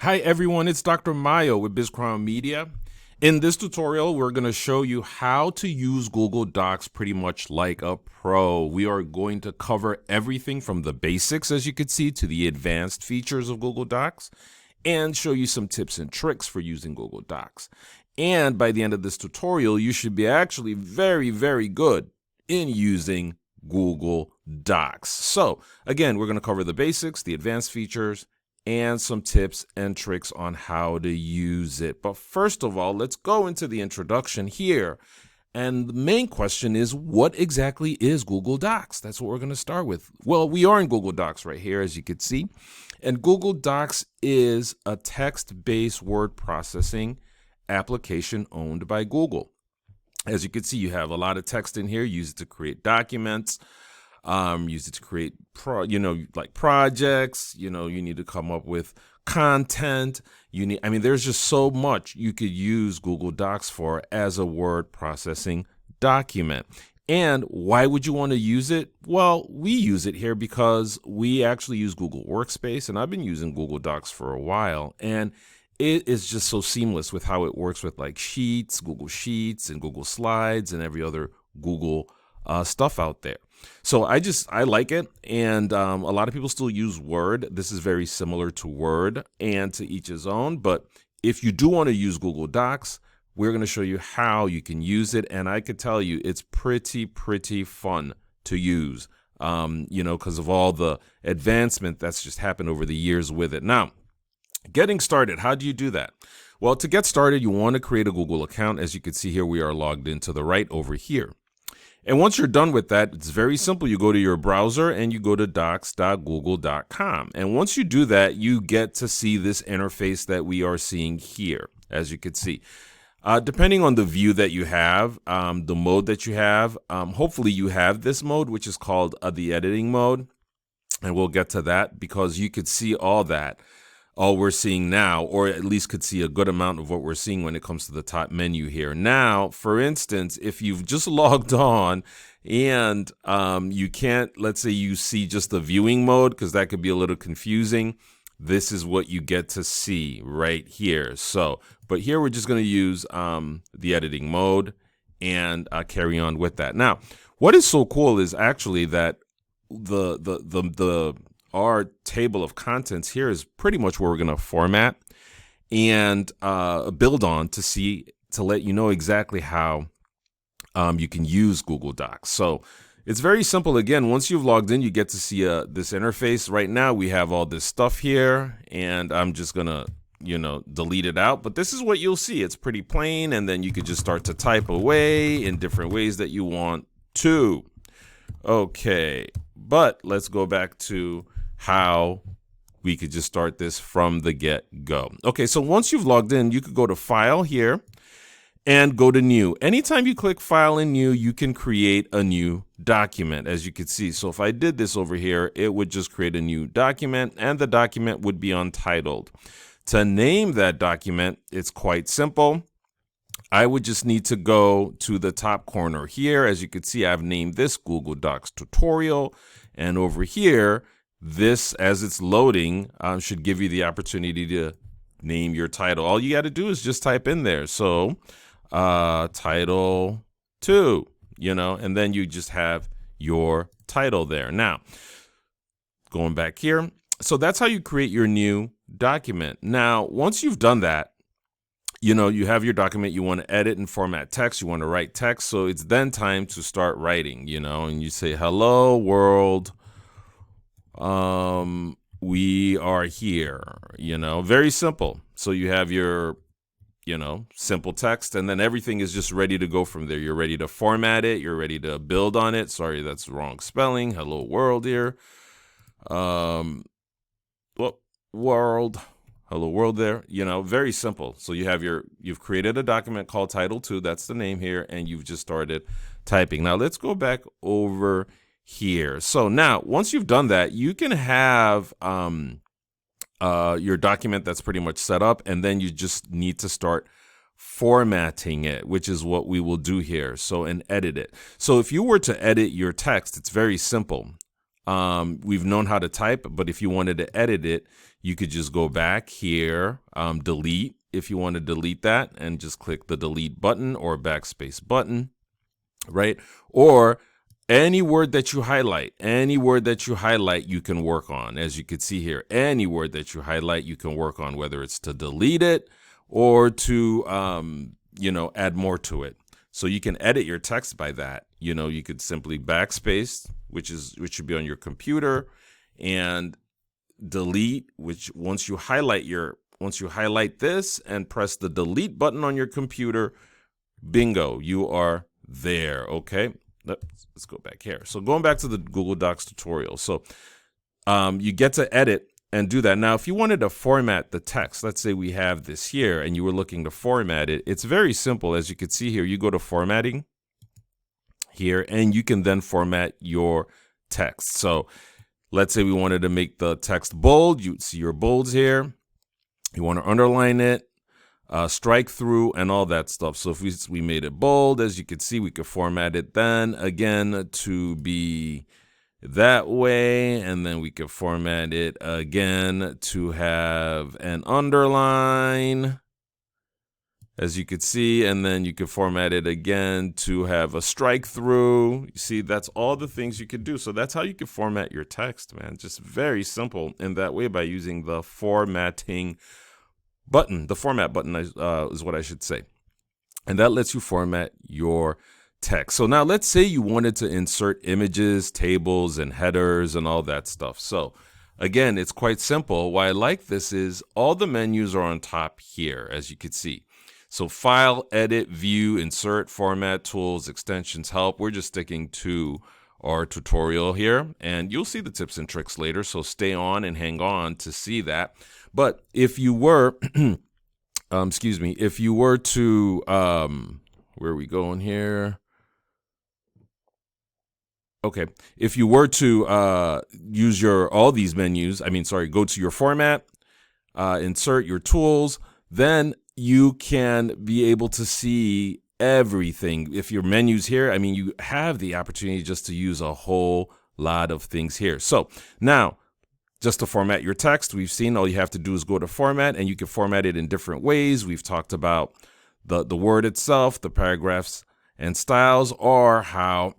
Hi everyone, it's Dr. Mayo with BizCrown Media. In this tutorial, we're going to show you how to use Google Docs pretty much like a pro. We are going to cover everything from the basics, as you can see, to the advanced features of Google Docs, and show you some tips and tricks for using Google Docs. And by the end of this tutorial, you should be actually very, very good in using Google Docs. So again, we're going to cover the basics, the advanced features, and some tips and tricks on how to use it. But first of all, let's go into the introduction here. And the main question is, what exactly is Google Docs? That's what we're going to start with. Well, we are in Google Docs right here, as you can see. And Google Docs is a text-based word processing application owned by Google. As you can see, you have a lot of text in here. Use it to create documents. Use it to create, like projects. You need to come up with content. There's just so much you could use Google Docs for as a word processing document. And why would you want to use it? Well, we use it here because we actually use Google Workspace, and I've been using Google Docs for a while, and it is just so seamless with how it works with like Sheets, Google Sheets, and Google Slides, and every other Google stuff out there. So I like it, and a lot of people still use Word. This is very similar to Word, and to each his own. But if you do want to use Google Docs, we're going to show you how you can use it, and I could tell you it's pretty fun to use, because of all the advancement that's just happened over the years with it. Now, getting started, how do you do that? Well, to get started, you want to create a Google account. As you can see here, we are logged in to the right over here. And once you're done with that, it's very simple. You go to your browser and you go to docs.google.com. And once you do that, you get to see this interface that we are seeing here, as you can see. Depending on the view that you have, the mode that you have, hopefully you have this mode, which is called the editing mode. And we'll get to that because you could see all we're seeing now, or at least could see a good amount of what we're seeing when it comes to the top menu here. Now, for instance, if you've just logged on and you can't, let's say you see just the viewing mode, because that could be a little confusing, this is what you get to see right here. So, but here we're just going to use the editing mode and carry on with that. Now, what is so cool is actually that our table of contents here is pretty much where we're going to format and build on to let you know exactly how you can use Google Docs. So it's very simple. Again, once you've logged in, you get to see this interface. Right now, we have all this stuff here, and I'm just going to delete it out. But this is what you'll see. It's pretty plain, and then you could just start to type away in different ways that you want to. Okay, but let's go back to how we could just start this from the get-go. Okay, so once you've logged in, you could go to File here and go to New. Anytime you click File and New, you can create a new document, as you can see. So if I did this over here, it would just create a new document, and the document would be untitled. To name that document, it's quite simple. I would just need to go to the top corner here. As you can see, I've named this Google Docs tutorial, and over here, this, as it's loading, should give you the opportunity to name your title. All you got to do is just type in there. So, title 2, and then you just have your title there. Now, going back here. So that's how you create your new document. Now, once you've done that, you have your document, you want to edit and format text, you want to write text. So it's then time to start writing, and you say, hello world. We are here, very simple. So you have your, simple text, and then everything is just ready to go from there. You're ready to format it. You're ready to build on it. Sorry, that's wrong spelling. Hello world here. World. Hello world there, very simple. So you've created a document called Title 2. That's the name here. And you've just started typing. Now let's go back over here. So now, once you've done that, you can have your document that's pretty much set up, and then you just need to start formatting it, which is what we will do here. So, and edit it. So if you were to edit your text, it's very simple. We've known how to type, but if you wanted to edit it, you could just go back here, delete if you want to delete that, and just click the delete button or backspace button, right? Or any word that you highlight, you can work on. As you can see here, any word that you highlight, you can work on, whether it's to delete it or to, add more to it. So you can edit your text by that. You could simply backspace, which should be on your computer, and delete, which once you highlight this and press the delete button on your computer, bingo, you are there. Okay. Let's go back here. So going back to the Google Docs tutorial. So you get to edit and do that. Now, if you wanted to format the text, let's say we have this here and you were looking to format it, it's very simple. As you can see here, you go to formatting here and you can then format your text. So let's say we wanted to make the text bold. You see your bolds here. You want to underline it, strike through, and all that stuff. So if we made it bold, as you can see, we could format it then again to be that way, and then we could format it again to have an underline, as you could see, and then you could format it again to have a strike through. You see, that's all the things you could do. So that's how you can format your text, man. Just very simple in that way by using the formatting button. The format button is what I should say. And that lets you format your text. So now let's say you wanted to insert images, tables, and headers and all that stuff. So again, it's quite simple. Why I like this is all the menus are on top here, as you can see. So file, edit, view, insert, format, tools, extensions, help. We're just sticking to our tutorial here, and you'll see the tips and tricks later. So stay on and hang on to see that. But if you were, if you were to, where are we going here? Okay, if you were to use all these menus, go to your format, insert your tools, then you can be able to see everything. If your menu's here, you have the opportunity just to use a whole lot of things here. So now, just to format your text, we've seen all you have to do is go to format, and you can format it in different ways. We've talked about the word itself, the paragraphs and styles, or how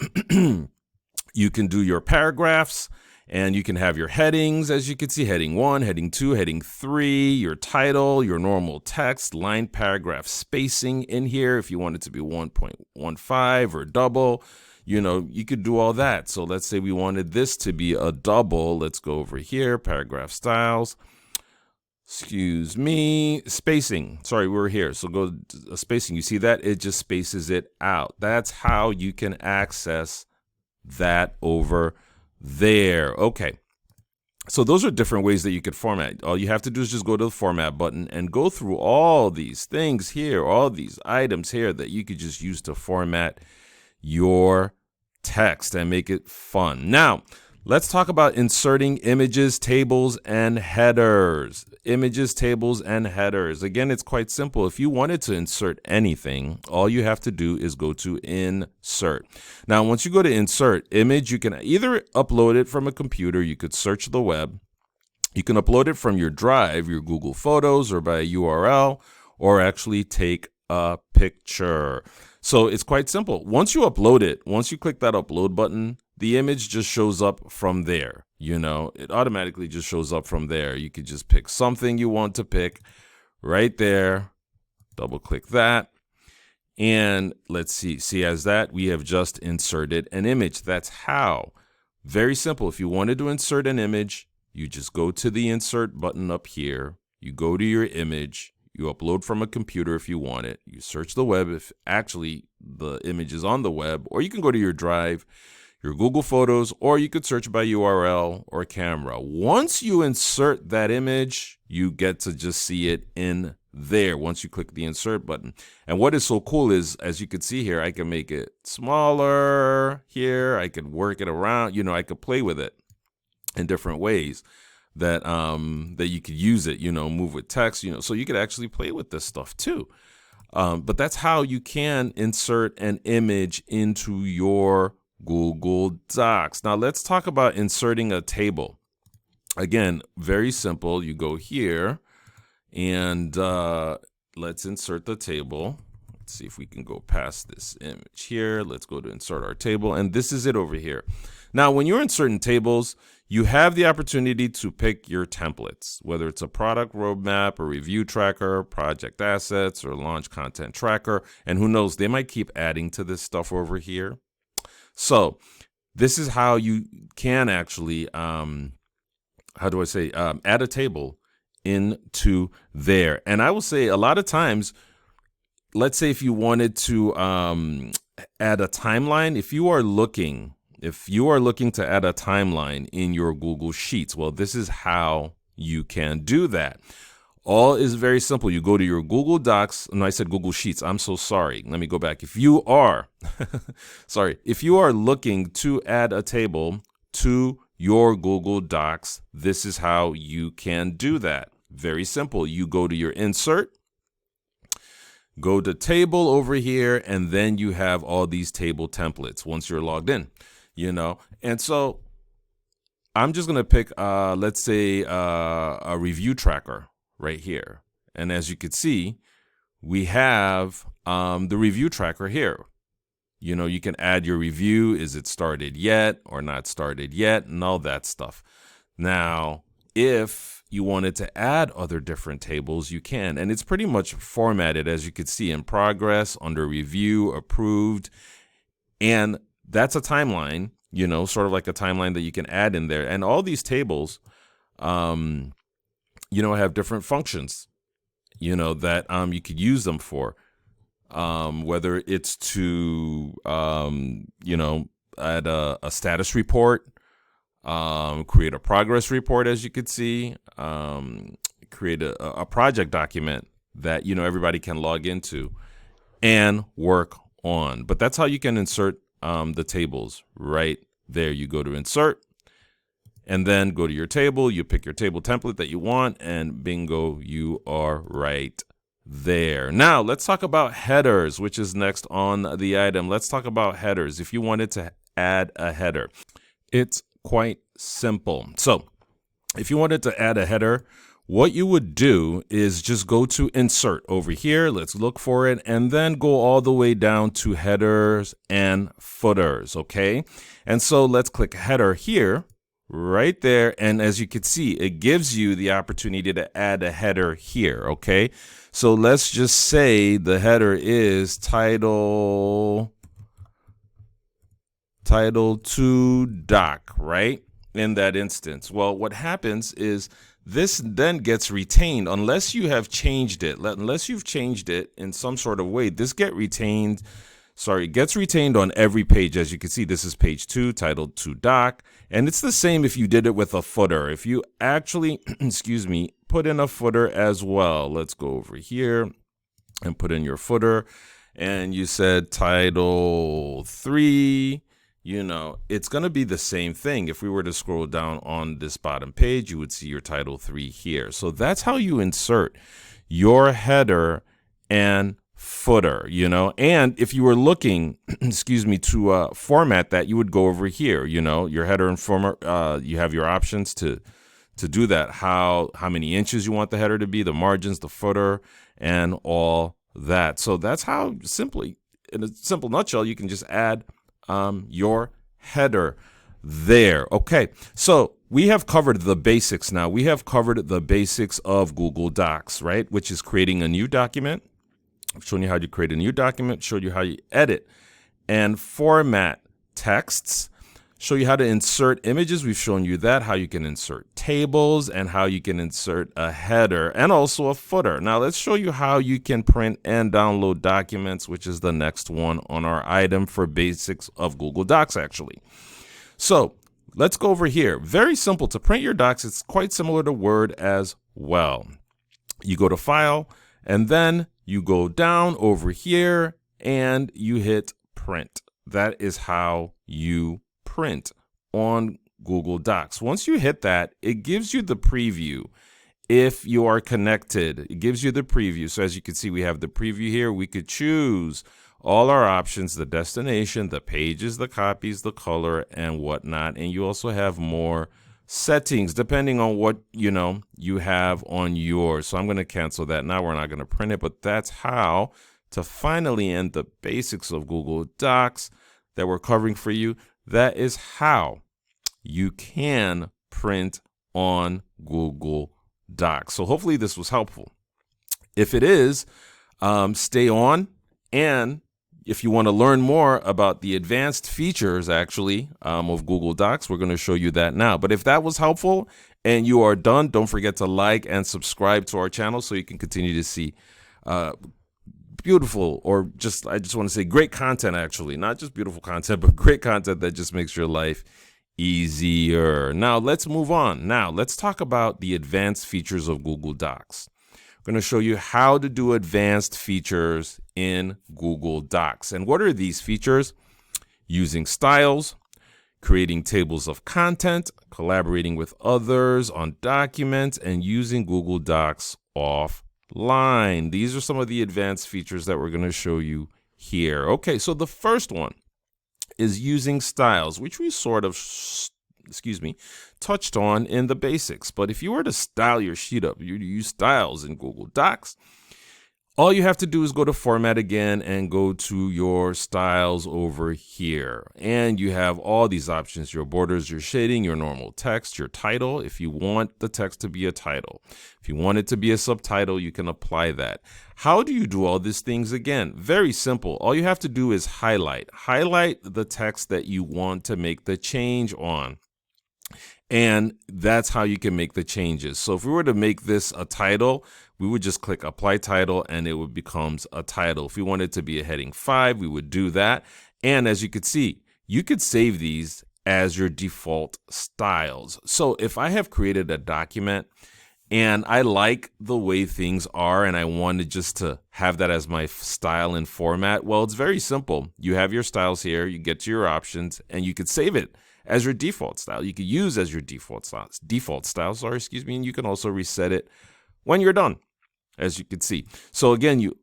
you can do your paragraphs, and you can have your headings, as you can see, heading 1, heading 2, heading 3, your title, your normal text, line, paragraph spacing in here. If you want it to be 1.15 or double, you could do all that. So let's say we wanted this to be a double. Let's go over here, paragraph styles. Spacing. Sorry, we're here. So go to spacing. You see that? It just spaces it out. That's how you can access that over there. Okay. So those are different ways that you could format. All you have to do is just go to the format button and go through all these things here, all these items here that you could just use to format your text and make it fun. Now, let's talk about inserting images, tables, and headers. Images, tables, and headers. Again, it's quite simple. If you wanted to insert anything, all you have to do is go to insert. Now, once you go to insert image, you can either upload it from a computer, you could search the web, you can upload it from your drive, your Google Photos, or by a URL, or actually take a picture. So it's quite simple. Once you upload it, once you click that upload button, the image just shows up from there. It automatically just shows up from there. You could just pick something you want to pick right there. Double click that. And let's see as that we have just inserted an image. That's how. Very simple. If you wanted to insert an image, you just go to the insert button up here. You go to your image. You upload from a computer if you want it. You search the web if actually the image is on the web, or you can go to your drive, your Google Photos, or you could search by URL or camera. Once you insert that image, you get to just see it in there once you click the insert button. And what is so cool is, as you can see here, I can make it smaller here. I could work it around, I could play with it in different ways that you could use it, move with text, so you could actually play with this stuff too. But that's how you can insert an image into your Google Docs. Now let's talk about inserting a table. Again, very simple. You go here and let's insert the table. Let's see if we can go past this image here. Let's go to insert our table. And this is it over here. Now, when you're inserting tables, you have the opportunity to pick your templates, whether it's a product roadmap, a review tracker, project assets, or launch content tracker. And who knows, they might keep adding to this stuff over here. So this is how you can actually, add a table into there. And I will say a lot of times, let's say if you wanted to add a timeline, if you are looking to add a timeline in your Google Sheets, well, this is how you can do that. All is very simple. You go to your Google Docs. No, I said Google Sheets. I'm so sorry. Let me go back. If you are, if you are looking to add a table to your Google Docs, this is how you can do that. Very simple. You go to your insert, go to table over here, and then you have all these table templates once you're logged in, And so I'm just going to pick, let's say, a review tracker right here. And as you can see, we have the review tracker here. You can add your review. Is it started yet or not started yet? And all that stuff. Now, if you wanted to add other different tables, you can. And it's pretty much formatted, as you can see, in progress, under review, approved. And that's a timeline, sort of like a timeline that you can add in there. And all these tables, have different functions, that you could use them for. Whether it's to, add a status report, create a progress report, as you could see, create a project document that, everybody can log into and work on. But that's how you can insert the tables right there. You go to insert and then go to your table. You pick your table template that you want, and bingo, you are right there. Now, let's talk about headers, which is next on the item. Let's talk about headers. If you wanted to add a header, it's quite simple. So if you wanted to add a header, what you would do is just go to insert over here. Let's look for it, and then go all the way down to headers and footers. Okay. And so let's click header here, right there. And as you can see, it gives you the opportunity to add a header here. Okay. So let's just say the header is title to doc, right? In that instance. Well, what happens is this then gets retained unless you have changed it. Unless you've changed it in some sort of way, this gets retained on every page. As you can see, this is page 2, titled to doc. And it's the same if you did it with a footer. If you actually, put in a footer as well. Let's go over here and put in your footer. And you said title 3. It's going to be the same thing. If we were to scroll down on this bottom page, you would see your title 3 here. So that's how you insert your header and footer, and if you were looking, to format that, you would go over here, your header and format. You have your options to do that. How many inches you want the header to be, the margins, the footer, and all that. So that's how simply, in a simple nutshell, you can just add your header there. Okay, so we have covered the basics now. We have covered the basics of Google Docs, right? Which is creating a new document. I've shown you how to create a new document, showed you how you edit and format texts, show you how to insert images. We've shown you that, how you can insert tables and how you can insert a header and also a footer. Now let's show you how you can print and download documents, which is the next one on our item for basics of Google Docs, actually. So let's go over here. Very simple to print your docs. It's quite similar to Word as well. You go to File, and then you go down over here and you hit print. That is how you print on Google Docs. Once you hit that, it gives you the preview. If you are connected, it gives you the preview. So as you can see, we have the preview here. We could choose all our options, the destination, the pages, the copies, the color, and whatnot. And you also have more settings, depending on what, you have on yours. So I'm going to cancel that. Now we're not going to print it, but that's how to finally end the basics of Google Docs that we're covering for you. That is how you can print on Google Docs. So hopefully this was helpful. If it is, stay on. And if you want to learn more about the advanced features, actually, of Google Docs, we're going to show you that now. But if that was helpful and you are done, don't forget to like and subscribe to our channel so you can continue to see beautiful, or I just want to say great content, actually. Not just beautiful content, but great content that just makes your life easier. Now, let's move on. Now, let's talk about the advanced features of Google Docs. I'm going to show you how to do advanced features in Google Docs. And what are these features? Using styles, creating tables of content, collaborating with others on documents, and using Google Docs offline. These are some of the advanced features that we're going to show you here. Okay, so the first one is using styles, which we sort of touched on in the basics. But if you were to style your sheet up, you use styles in Google Docs, all you have to do is go to Format again and go to your styles over here. And you have all these options: your borders, your shading, your normal text, your title, if you want the text to be a title. If you want it to be a subtitle, you can apply that. How do you do all these things? Again, very simple. All you have to do is highlight the text that you want to make the change on. And that's how you can make the changes. So if we were to make this a title, we would just click Apply Title and it would becomes a title. If we wanted to be a heading 5, we would do that. And as you could see, you could save these as your default styles. So if I have created a document and I like the way things are and I wanted just to have that as my style and format, well, it's very simple. You have your styles here, you get to your options, and you could save it as your default style. You could use as your default style, and you can also reset it when you're done, as you can see. So again, you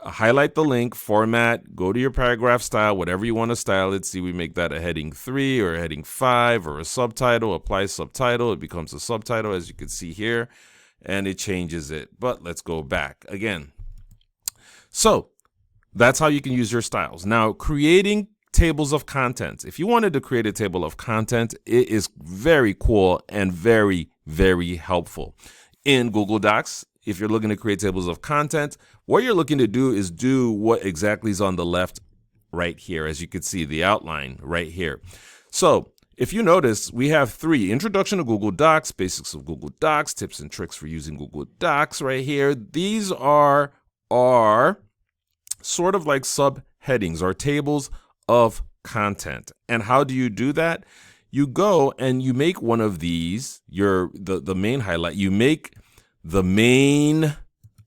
highlight the link, format, go to your paragraph style, whatever you want to style it. See, we make that a heading 3 or a heading 5 or a subtitle, apply subtitle. It becomes a subtitle, as you can see here, and it changes it. But let's go back again. So that's how you can use your styles. Now, creating tables of contents. If you wanted to create a table of content, it is very cool and very, very helpful. In Google Docs, if you're looking to create tables of content, what you're looking to do is do what exactly is on the left right here. As you can see, the outline right here. So if you notice, we have 3: Introduction to Google Docs, Basics of Google Docs, Tips and Tricks for Using Google Docs right here. These are sort of like subheadings or tables of content. And how do you do that? You go and you make one of these, the main highlight. You make the main,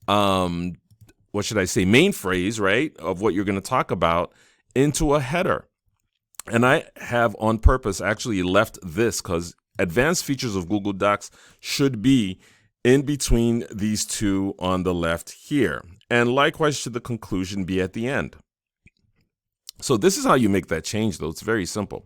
main phrase, right, of what you're going to talk about into a header. And I have on purpose actually left this because advanced features of Google Docs should be in between these two on the left here. And likewise should the conclusion be at the end. So this is how you make that change, though. It's very simple.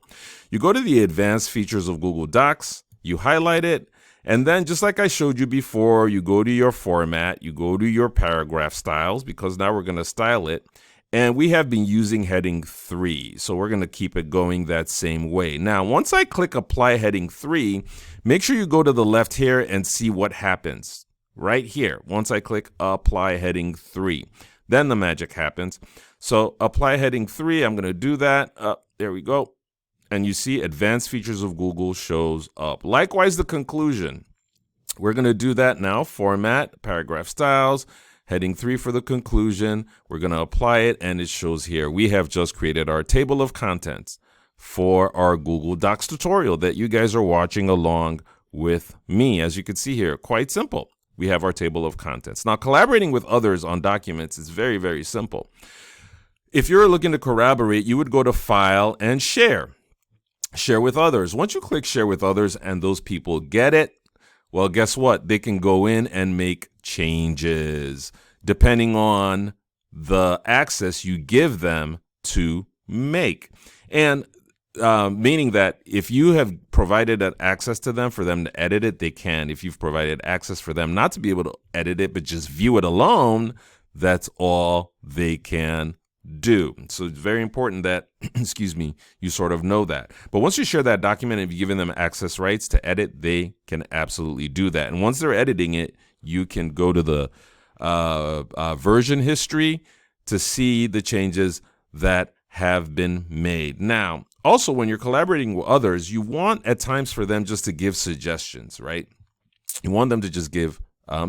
You go to the advanced features of Google Docs, you highlight it, and then just like I showed you before, you go to your format, you go to your paragraph styles, because now we're going to style it. And we have been using heading 3, so we're going to keep it going that same way. Now, once I click Apply Heading 3, make sure you go to the left here and see what happens right here. Once I click Apply Heading 3, then the magic happens. So Apply Heading 3, I'm going to do that. There we go. And you see Advanced Features of Google shows up. Likewise, the conclusion. We're going to do that now. Format, Paragraph Styles, Heading 3 for the conclusion. We're going to apply it, and it shows here. We have just created our table of contents for our Google Docs tutorial that you guys are watching along with me. As you can see here, quite simple. We have our table of contents. Now, collaborating with others on documents is very, very simple. If you're looking to collaborate, you would go to File and Share. Share with others. Once you click Share with others and those people get it, well, guess what? They can go in and make changes depending on the access you give them to make. And meaning that if you have provided that access to them for them to edit it, they can. If you've provided access for them not to be able to edit it, but just view it alone, that's all they can do. So it's very important that, excuse me, you sort of know that. But once you share that document and you've given them access rights to edit, they can absolutely do that. And once they're editing it, you can go to the version history to see the changes that have been made. Now, also, when you're collaborating with others, you want at times for them just to give suggestions, right? You want them to just give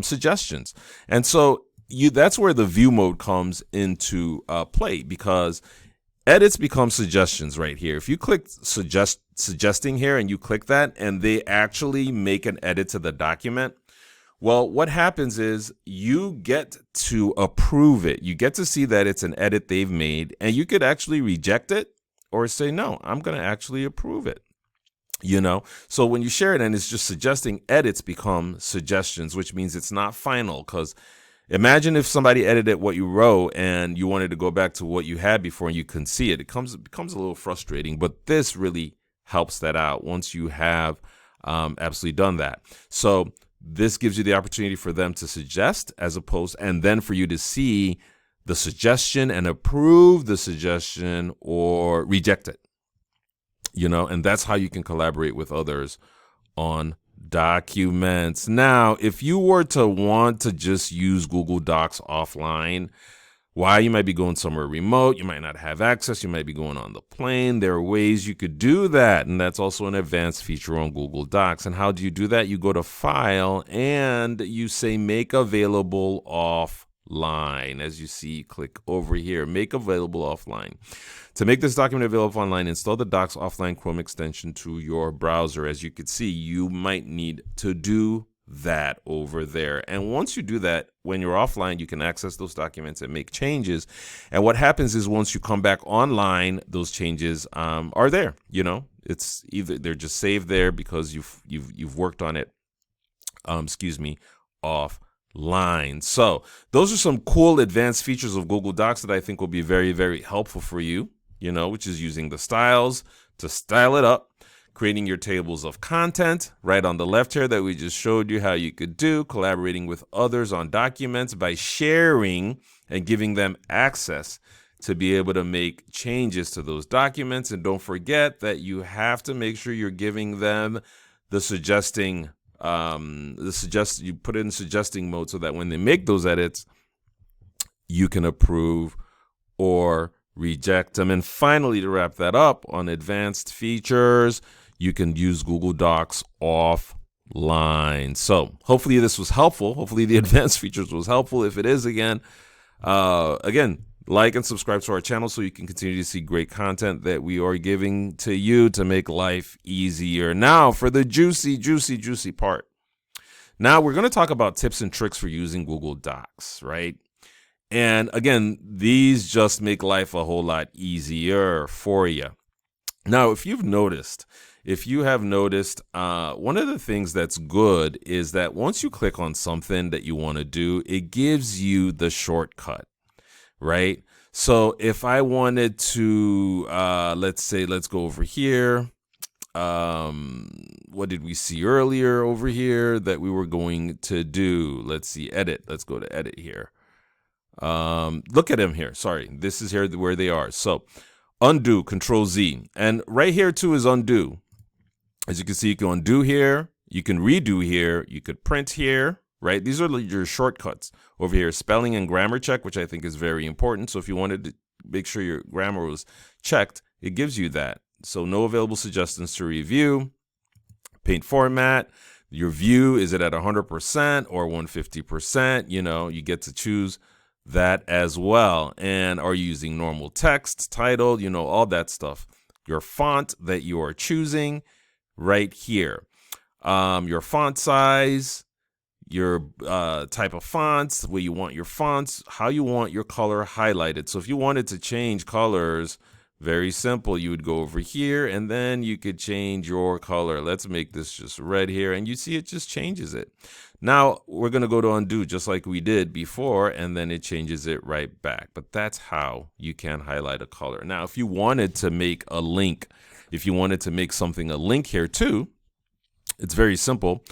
suggestions. And so that's where the view mode comes into play, because edits become suggestions right here. If you click suggesting here and you click that and they actually make an edit to the document, well, what happens is you get to approve it. You get to see that it's an edit they've made, and you could actually reject it or say, no, I'm going to actually approve it. So when you share it and it's just suggesting, edits become suggestions, which means it's not final. Because imagine if somebody edited what you wrote and you wanted to go back to what you had before and you couldn't see it. It becomes a little frustrating, but this really helps that out once you have absolutely done that. So this gives you the opportunity for them to suggest and then for you to see the suggestion and approve the suggestion or reject it, and that's how you can collaborate with others on documents. Now, if you were to want to just use Google Docs offline, while you might be going somewhere remote, you might not have access, you might be going on the plane, there are ways you could do that. And that's also an advanced feature on Google Docs. And how do you do that? You go to File and you say Make Available Offline. As you see, click over here, Make Available Offline. To make this document available online, install the Docs Offline Chrome extension to your browser. As you can see, you might need to do that over there. And once you do that, when you're offline, you can access those documents and make changes. And what happens is once you come back online, those changes are there. It's either they're just saved there because you've worked on it, offline. So those are some cool advanced features of Google Docs that I think will be very, very helpful for you, which is using the styles to style it up, creating your tables of content right on the left here that we just showed you how you could do, collaborating with others on documents by sharing and giving them access to be able to make changes to those documents. And don't forget that you have to make sure you're giving them you put it in suggesting mode so that when they make those edits, you can approve or reject them. And finally, to wrap that up on advanced features, you can use Google Docs offline. So hopefully this was helpful. Hopefully the advanced features was helpful. If it is, again, like and subscribe to our channel so you can continue to see great content that we are giving to you to make life easier. Now for the juicy, juicy, juicy part. Now we're going to talk about tips and tricks for using Google Docs, right? And again, these just make life a whole lot easier for you. Now, if you have noticed, one of the things that's good is that once you click on something that you want to do, it gives you the shortcut, right? So if I wanted to, let's go over here. What did we see earlier over here that we were going to do? Let's see, edit. Let's go to edit here. Look at them here. Sorry, this is here where they are. So undo, Control Z, and right here too is undo. As you can see, you can undo here, you can redo here, you could print here, right? These are your shortcuts over here. Spelling and grammar check, which I think is very important. So if you wanted to make sure your grammar was checked, it gives you that. So no available suggestions to review. Paint format. Your view, is it at 100% or 150%? You get to choose that as well. And are you using normal text, title, all that stuff. Your font that you are choosing right here. Your font size, your type of fonts, where you want your fonts, how you want your color highlighted. So if you wanted to change colors, very simple, you would go over here and then you could change your color. Let's make this just red here, and you see it just changes it. Now we're going to go to undo just like we did before, and then it changes it right back. But that's how you can highlight a color. Now, if you wanted to make a link, if you wanted to make something a link here too, it's very simple.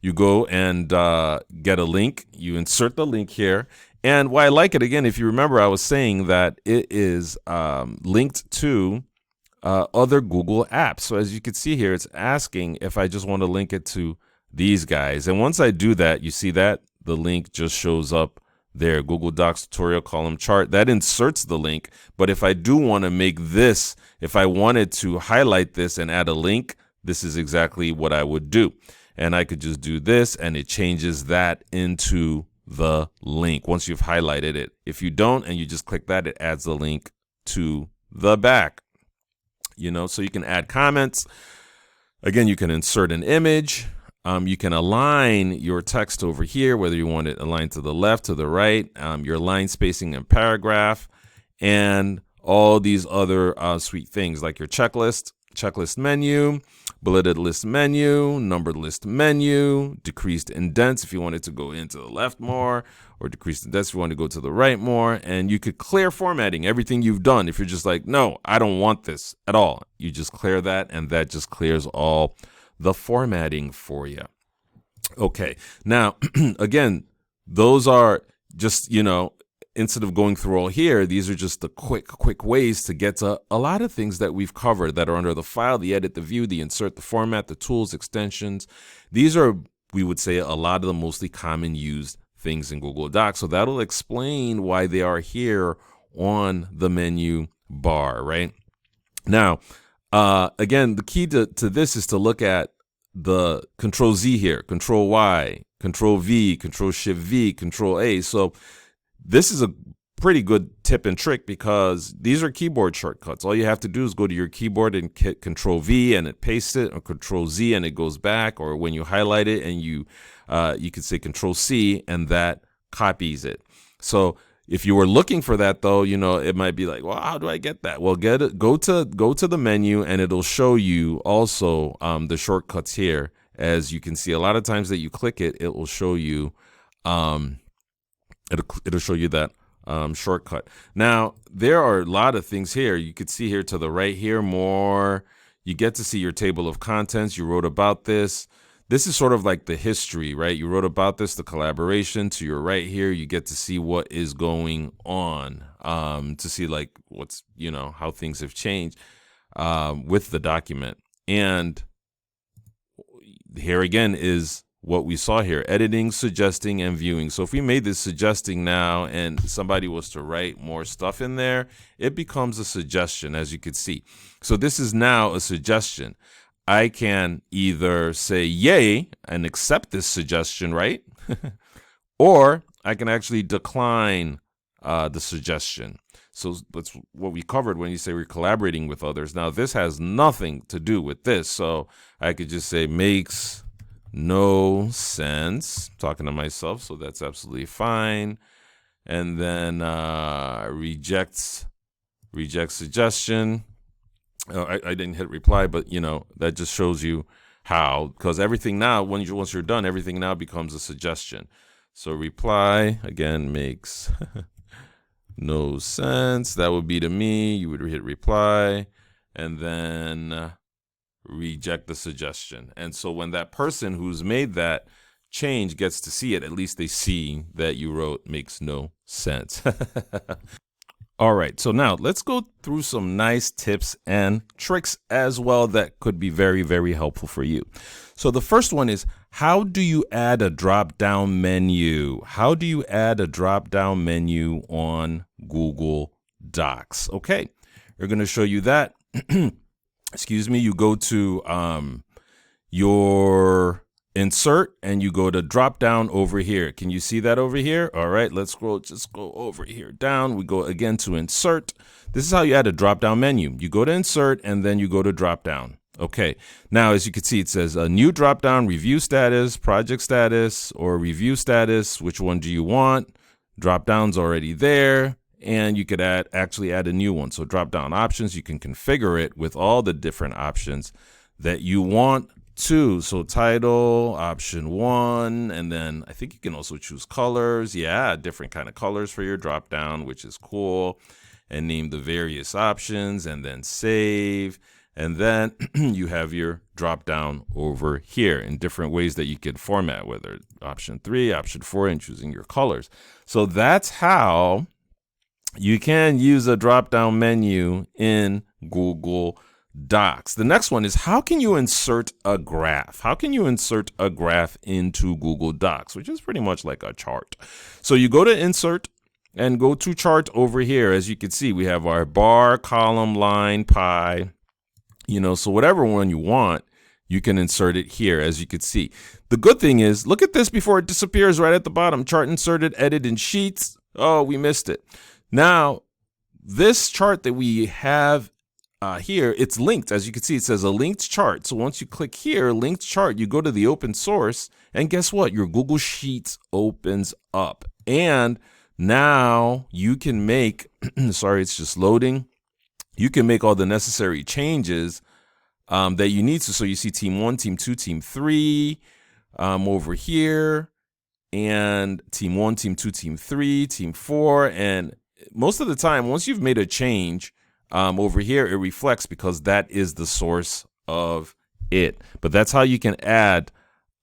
You go and get a link. You insert the link here. And why I like it, again, if you remember, I was saying that it is linked to other Google apps. So as you can see here, it's asking if I just want to link it to these guys. And once I do that, you see that the link just shows up there, Google Docs tutorial column chart. That inserts the link. But if I do want to make this, if I wanted to highlight this and add a link, this is exactly what I would do. And I could just do this and it changes that into the link once you've highlighted it. If you don't and you just click that, it adds the link to the back. So you can add comments. Again, you can insert an image. You can align your text over here, whether you want it aligned to the left, to the right, your line spacing and paragraph, and all these other sweet things like your checklist menu, bulleted list menu, numbered list menu, decreased indents if you wanted to go into the left more, or decreased indents if you want to go to the right more. And you could clear formatting, everything you've done. If you're just like, no, I don't want this at all, you just clear that, and that just clears all the formatting for you. Okay, now, again, those are just, instead of going through all here, these are just the quick ways to get to a lot of things that we've covered that are under the file, the edit, the view, the insert, the format, the tools, extensions. These are, we would say, a lot of the mostly common used things in Google Docs. So that'll explain why they are here on the menu bar, right? Now, again, the key to this is to look at the Control Z here, Control Y, Control V, Control Shift V, Control A. So this is a pretty good tip and trick because these are keyboard shortcuts. All you have to do is go to your keyboard and hit Control V and it pastes it, or Control Z and it goes back, or when you highlight it and you could say Control C and that copies it. So if you were looking for that though, it might be like, well, how do I get that? Well, go to the menu and it'll show you also the shortcuts here. As you can see, a lot of times that you click it, it will show you it'll show you that shortcut. Now, there are a lot of things here. You could see here to the right here, more. You get to see your table of contents. You wrote about this. This is sort of like the history, right? You wrote about this, the collaboration. To your right here, you get to see what is going on, to see like what's, how things have changed with the document. And here again is what we saw here: editing, suggesting, and viewing. So if we made this suggesting now and somebody was to write more stuff in there, it becomes a suggestion, as you could see. So this is now a suggestion. I can either say yay and accept this suggestion, right? Or I can actually decline the suggestion. So that's what we covered when you say we're collaborating with others. Now, this has nothing to do with this. So I could just say makes no sense, talking to myself, so that's absolutely fine. And then reject suggestion. I didn't hit reply, but that just shows you how, because everything now, once you're done, everything now becomes a suggestion. So reply again makes no sense. That would be to me. You would hit reply and then reject the suggestion. And so when that person who's made that change gets to see it, at least they see that you wrote makes no sense. All right, so now let's go through some nice tips and tricks as well that could be very, very helpful for you. So the first one is, how do you add a drop-down menu? How do you add a drop-down menu on Google Docs? Okay, we're going to show you that. Excuse me, you go to your insert and you go to drop down over here. Can you see that over here? All right, let's just go over here down. We go again to insert. This is how you add a drop down menu. You go to insert and then you go to drop down. Okay, now as you can see, it says a new drop down, review status, project status, or review status. Which one do you want? Drop down's already there. And you could actually add a new one. So drop down options, you can configure it with all the different options that you want to. So title, option 1, and then I think you can also choose colors. Yeah, different kind of colors for your drop down, which is cool. And name the various options and then save. And then you have your drop down over here in different ways that you could format, whether option 3, option 4, and choosing your colors. So that's how you can use a drop down menu in Google Docs. The next one is, how can you insert a graph? How can you insert a graph into Google Docs, which is pretty much like a chart? So you go to insert and go to chart over here. As you can see, we have our bar, column, line, pie. So whatever one you want, you can insert it here, as you can see. The good thing is, look at this before it disappears right at the bottom. Chart inserted, edit in Sheets. Oh, we missed it. Now, this chart that we have here, it's linked. As you can see, it says a linked chart. So once you click here, linked chart, you go to the open source, and guess what? Your Google Sheets opens up. And now you can make, sorry, it's just loading. You can make all the necessary changes that you need to. So you see team 1, team 2, team 3 over here, and team 1, team 2, team 3, team 4. And most of the time, once you've made a change over here, it reflects because that is the source of it. But that's how you can add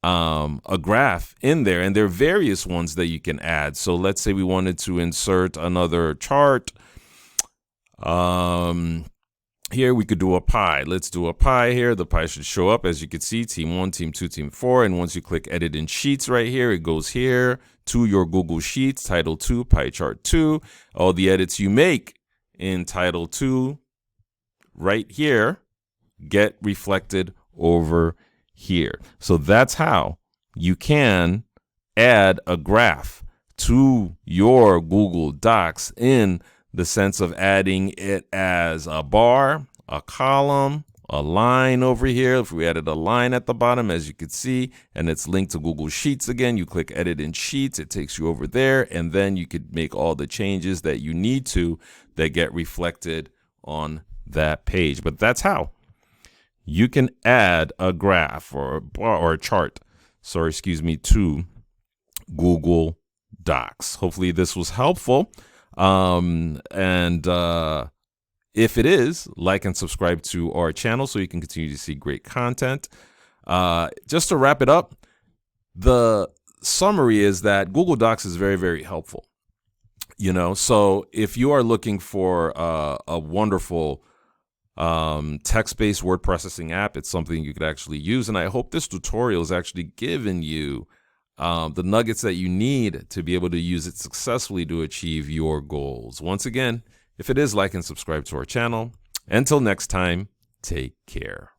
a graph in there. And there are various ones that you can add. So let's say we wanted to insert another chart. Here we could do a pie. Let's do a pie here. The pie should show up, as you can see, team 1, team 2, team 4. And once you click edit in Sheets right here, it goes here to your Google Sheets, title 2, pie chart 2. All the edits you make in title 2 right here get reflected over here. So that's how you can add a graph to your Google Docs in the sense of adding it as a bar, a column, a line over here. If we added a line at the bottom, as you can see, and it's linked to Google Sheets again, you click edit in Sheets, it takes you over there, and then you could make all the changes that you need to that get reflected on that page. But that's how you can add a graph or a chart, to Google Docs. Hopefully this was helpful. If it is, like and subscribe to our channel so you can continue to see great content. Just to wrap it up, the summary is that Google Docs is very, very helpful. So if you are looking for a wonderful text-based word processing app, it's something you could actually use. And I hope this tutorial has actually given you the nuggets that you need to be able to use it successfully to achieve your goals. Once again, if it is, like and subscribe to our channel. Until next time, take care.